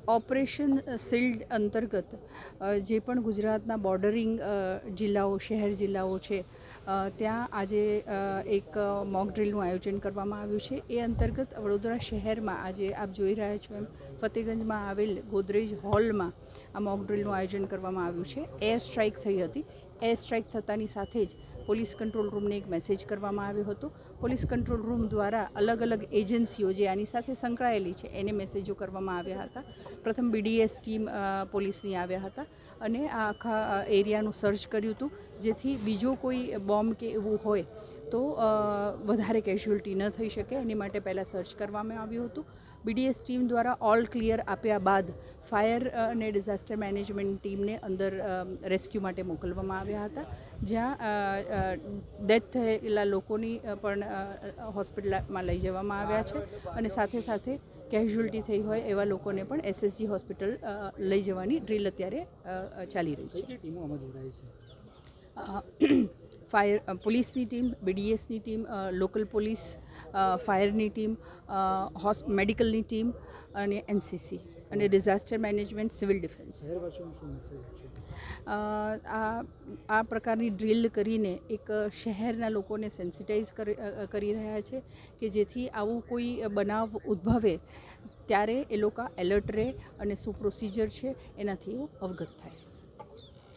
Operation shield અંતર્ગત જે પણ ગુજરાતના બોર્ડરિંગ જિલ્લાઓ શહેર જિલ્લાઓ છે ત્યાં આજે એક મોક ડ્રિલનું આયોજન કરવામાં આવ્યું છે। એ અંતર્ગત વડોદરા શહેરમાં આજે આપ જોઈ રહ્યા છો એમ ફતેગંજમાં આવેલ ગોદરેજ હોલમાં આ મોક ડ્રિલનું આયોજન કરવામાં આવ્યું છે। એર સ્ટ્રાઇક થઈ હતી। એર સ્ટ્રાઇક થતાની સાથે જ પોલીસ કંટ્રોલ રૂમને એક મેસેજ કરવામાં આવ્યો હતો। પોલીસ કંટ્રોલ રૂમ દ્વારા અલગ અલગ એજન્સીઓ જે આની સાથે સંકળાયેલી છે એને મેસેજો કરવામાં આવ્યા હતા। પ્રથમ BDS ટીમ પોલીસની આવ્યા હતા અને આ આખા એરિયાનું સર્ચ કર્યું હતું જેથી બીજો કોઈ બોમ્બ કે એવું હોય તો વધારે કેઝ્યુઅલ્ટી ન થઈ શકે એની માટે પહેલાં સર્ચ કરવામાં આવ્યું હતું। BDS ટીમ દ્વારા ઓલ ક્લિયર આપ્યા બાદ ફાયર અને ડિઝાસ્ટર મેનેજમેન્ટ ટીમને અંદર રેસ્ક્યુ માટે મોકલવામાં આવ્યા હતા જ્યાં ડેથ થયેલા લોકોની પણ હોસ્પિટલમાં લઈ જવામાં આવ્યા છે અને સાથે સાથે કેઝ્યુઅલ્ટી થઈ હોય એવા લોકોને પણ SSG હોસ્પિટલ લઈ જવાની ડ્રીલ અત્યારે ચાલી રહી છે। ફાયર પોલીસની ટીમ, BDSની ટીમ, લોકલ પોલીસ, ફાયરની ટીમ, મેડિકલની ટીમ અને NCC અને ડિઝાસ્ટર મેનેજમેન્ટ, સિવિલ ડિફેન્સ આ પ્રકારની ડ્રીલ કરીને એક શહેરના લોકોને સેન્સિટાઇઝ કરી રહ્યા છે કે જેથી આવું કોઈ બનાવ ઉદ્ભવે ત્યારે એ લોકો એલર્ટ રહે અને શું પ્રોસિજર છે એનાથી અવગત થાય।